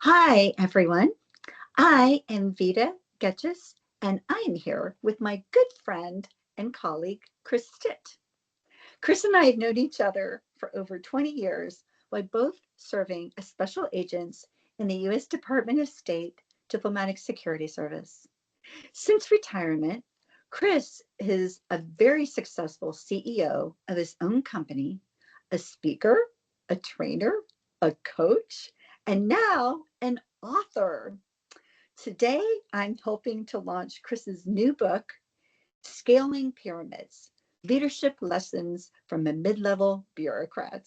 Hi, everyone. I am Vida, Gecas, and I am here with my good friend and colleague, Chris Stitt. Chris and I have known each other for over 20 years while both serving as special agents in the U.S. Department of State Diplomatic Security Service. Since retirement, Chris is a very successful CEO of his own company, a speaker, a trainer, a coach, and now an author. Today, I'm helping to launch Chris's new book, Scaling Pyramids: Leadership Lessons from a Mid-Level Bureaucrat.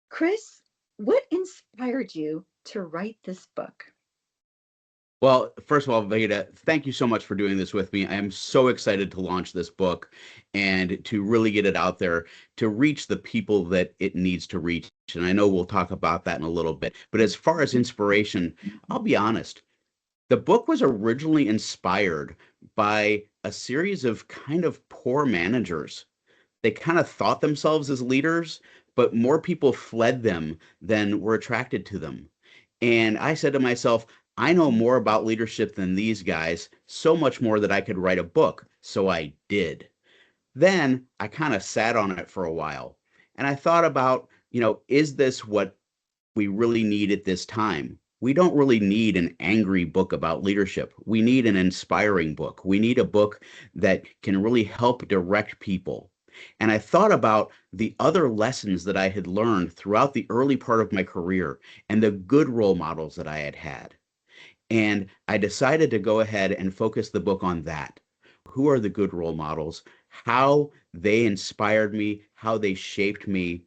Chris, what inspired you to write this book? Well, first of all, Veda, thank you so much for doing this with me. I am so excited to launch this book and to really get it out there to reach the people that it needs to reach. And I know we'll talk about that in a little bit. But as far as inspiration, I'll be honest, the book was originally inspired by a series of kind of poor managers. They kind of thought themselves as leaders, but more people fled them than were attracted to them. And I said to myself, I know more about leadership than these guys, so much more that I could write a book. So I did. Then I kind of sat on it for a while and I thought about, is this what we really need at this time? We don't really need an angry book about leadership. We need an inspiring book. We need a book that can really help direct people. And I thought about the other lessons that I had learned throughout the early part of my career and the good role models that I had had. And I decided to go ahead and focus the book on that. Who are the good role models? How they inspired me, how they shaped me,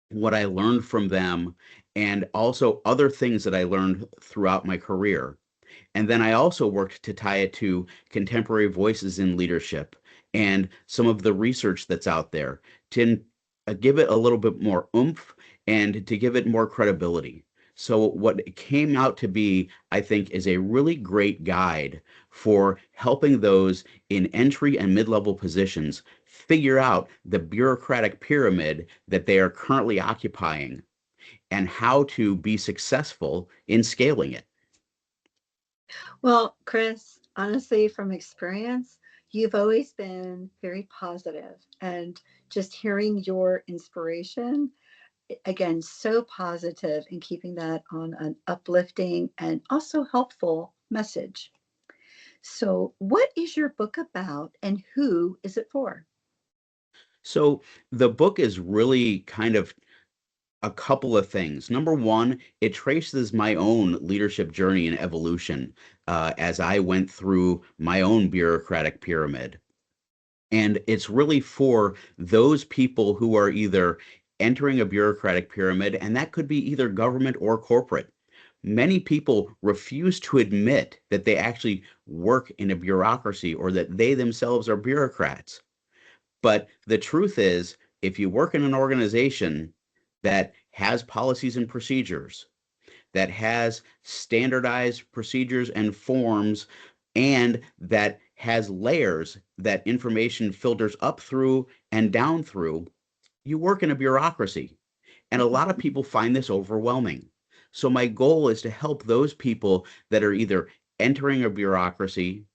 what I learned from them, and also other things that I learned throughout my career. And then I also worked to tie it to contemporary voices in leadership and some of the research that's out there to give it a little bit more oomph and to give it more credibility. So, what it came out to be, I think, is a really great guide for helping those in entry and mid level positions figure out the bureaucratic pyramid that they are currently occupying and how to be successful in scaling it. Well, Chris, honestly, from experience, you've always been very positive, and just hearing your inspiration, again, so positive, and keeping that on an uplifting and also helpful message. So, what is your book about and who is it for? So the book is really kind of a couple of things. Number one, it traces my own leadership journey and evolution as I went through my own bureaucratic pyramid. And it's really for those people who are either entering a bureaucratic pyramid, and that could be either government or corporate. Many people refuse to admit that they actually work in a bureaucracy or that they themselves are bureaucrats. But the truth is, if you work in an organization that has policies and procedures, that has standardized procedures and forms, and that has layers that information filters up through and down through, you work in a bureaucracy. And a lot of people find this overwhelming. So, my goal is to help those people that are either entering a bureaucracy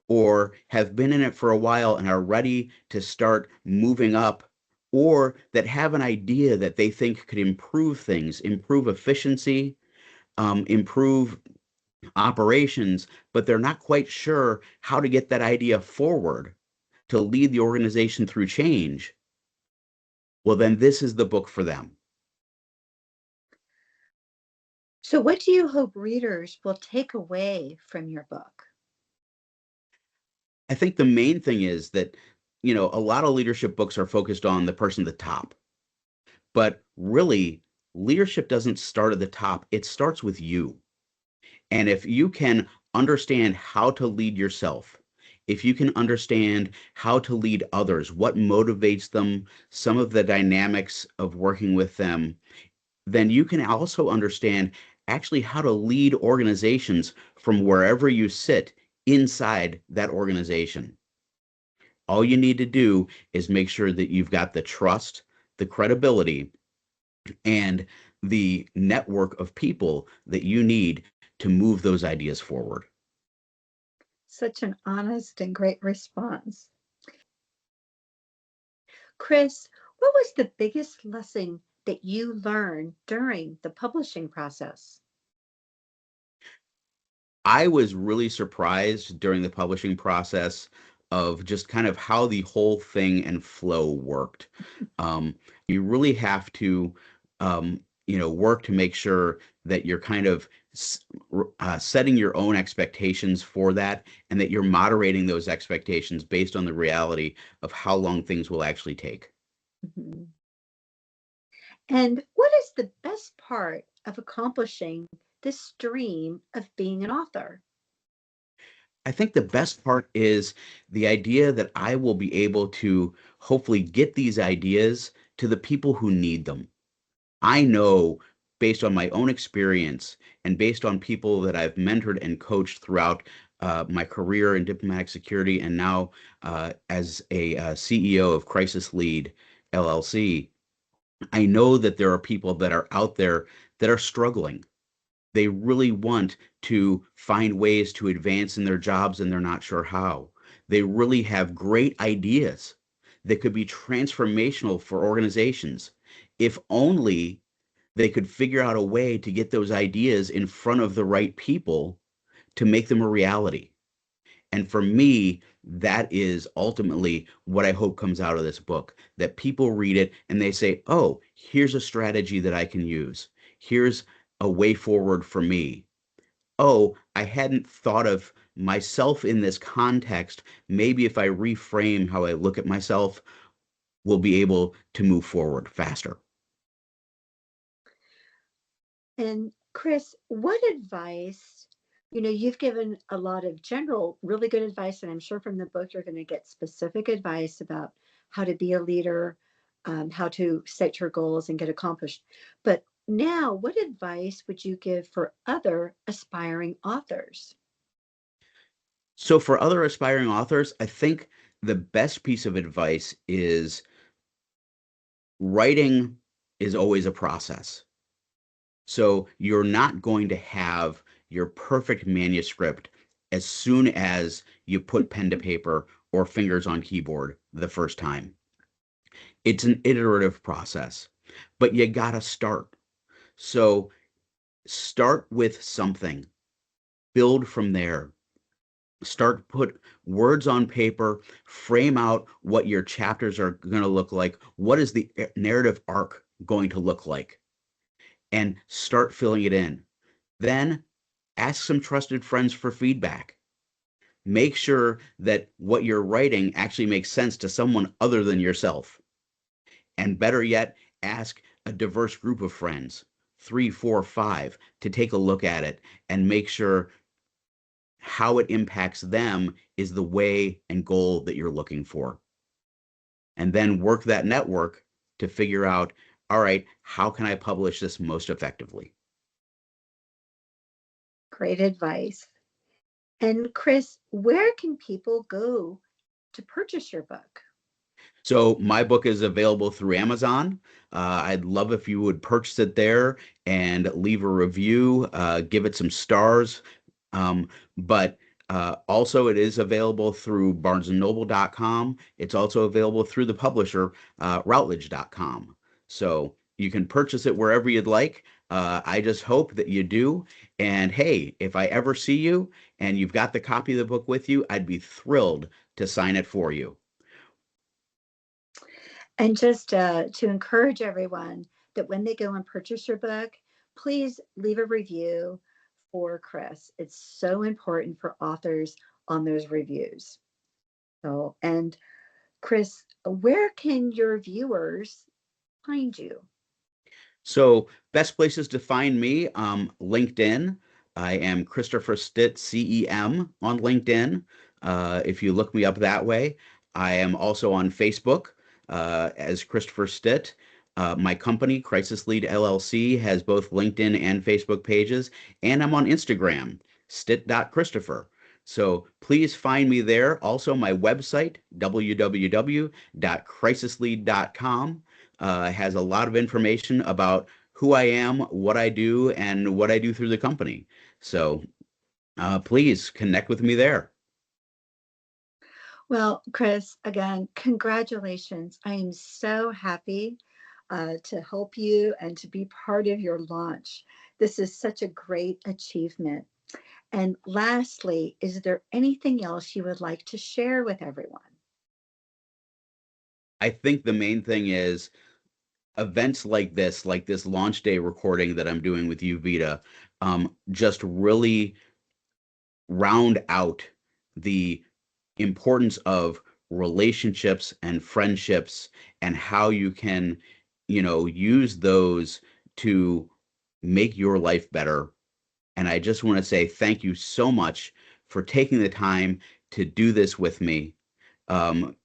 or have been in it for a while and are ready to start moving up, or that have an idea that they think could improve things, improve efficiency, improve operations, but they're not quite sure how to get that idea forward to lead the organization through change. Well, then this is the book for them. So, what do you hope readers will take away from your book? I think the main thing is that, a lot of leadership books are focused on the person at the top, but really, leadership doesn't start at the top, it starts with you. And if you can understand how to lead yourself, if you can understand how to lead others, what motivates them, some of the dynamics of working with them, then you can also understand actually how to lead organizations from wherever you sit inside that organization. All you need to do is make sure that you've got the trust, the credibility, and the network of people that you need to move those ideas forward. Such an honest and great response. Chris, what was the biggest lesson that you learned during the publishing process? I was really surprised during the publishing process of just kind of how the whole thing and flow worked. You really have to, work to make sure that you're kind of setting your own expectations for that, and that you're moderating those expectations based on the reality of how long things will actually take. Mhm. And what is the best part of accomplishing this dream of being an author? I think the best part is the idea that I will be able to hopefully get these ideas to the people who need them. I know, based on my own experience and based on people that I've mentored and coached throughout my career in diplomatic security, and now as a CEO of Crisis Lead LLC, I know that there are people that are out there that are struggling. They really want to find ways to advance in their jobs and they're not sure how. They really have great ideas that could be transformational for organizations if only they could figure out a way to get those ideas in front of the right people to make them a reality. And for me, that is ultimately what I hope comes out of this book, that people read it and they say, oh, here's a strategy that I can use. Here's a way forward for me. Oh, I hadn't thought of myself in this context. Maybe if I reframe how I look at myself, we'll be able to move forward faster. And Chris, what advice, you've given a lot of general, really good advice, and I'm sure from the book you're going to get specific advice about how to be a leader, how to set your goals and get accomplished. But now, what advice would you give for other aspiring authors? So, for other aspiring authors, I think the best piece of advice is writing is always a process. So you're not going to have your perfect manuscript as soon as you put pen to paper or fingers on keyboard the first time. It's an iterative process, but you got to start. So start with something, build from there. Start put words on paper, frame out what your chapters are going to look like. What is the narrative arc going to look like? And start filling it in. Then ask some trusted friends for feedback. Make sure that what you're writing actually makes sense to someone other than yourself. And better yet, ask a diverse group of friends, 3, 4, 5, to take a look at it and make sure how it impacts them is the way and goal that you're looking for. And then work that network to figure out, all right, how can I publish this most effectively? Great advice. And Chris, where can people go to purchase your book? So my book is available through Amazon. I'd love if you would purchase it there and leave a review, give it some stars. But also, it is available through barnesandnoble.com. It's also available through the publisher, routledge.com. So you can purchase it wherever you'd like. I just hope that you do. And hey, if I ever see you and you've got the copy of the book with you, I'd be thrilled to sign it for you. And just to encourage everyone that when they go and purchase your book, please leave a review for Chris. It's so important for authors on those reviews. So, and Chris, where can your viewers find you? So, best places to find me, LinkedIn. I am Christopher Stitt, CEM on LinkedIn. If you look me up that way, I am also on Facebook as Christopher Stitt. My company, Crisis Lead LLC, has both LinkedIn and Facebook pages, and I'm on Instagram, stitt.christopher. So please find me there. Also, my website, www.crisislead.com, has a lot of information about who I am, what I do, and what I do through the company. So please connect with me there. Well, Chris, again, congratulations. I am so happy to help you and to be part of your launch. This is such a great achievement. And lastly, is there anything else you would like to share with everyone? I think the main thing is events like this launch day recording that I'm doing with you, Vida, just really round out the importance of relationships and friendships and how you can, use those to make your life better. And I just want to say thank you so much for taking the time to do this with me.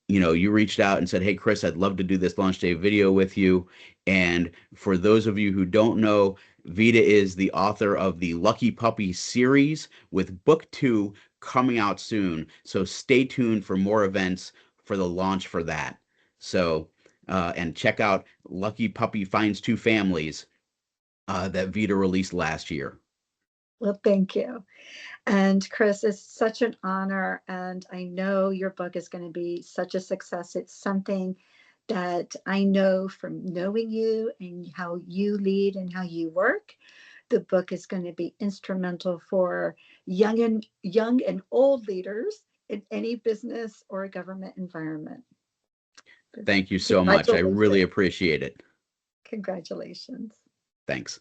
You reached out and said, "Hey, Chris, I'd love to do this launch day video with you." And for those of you who don't know, Vida is the author of the Lucky Puppy series with book 2 coming out soon. So stay tuned for more events for the launch for that. So, and check out Lucky Puppy Finds Two Families that Vida released last year. Well, thank you. And Chris, it's such an honor. And I know your book is going to be such a success. It's something that I know from knowing you and how you lead and how you work. The book is going to be instrumental for young and old leaders in any business or government environment. Thank you so much. I really Congratulations. appreciate it. Congratulations. Thanks.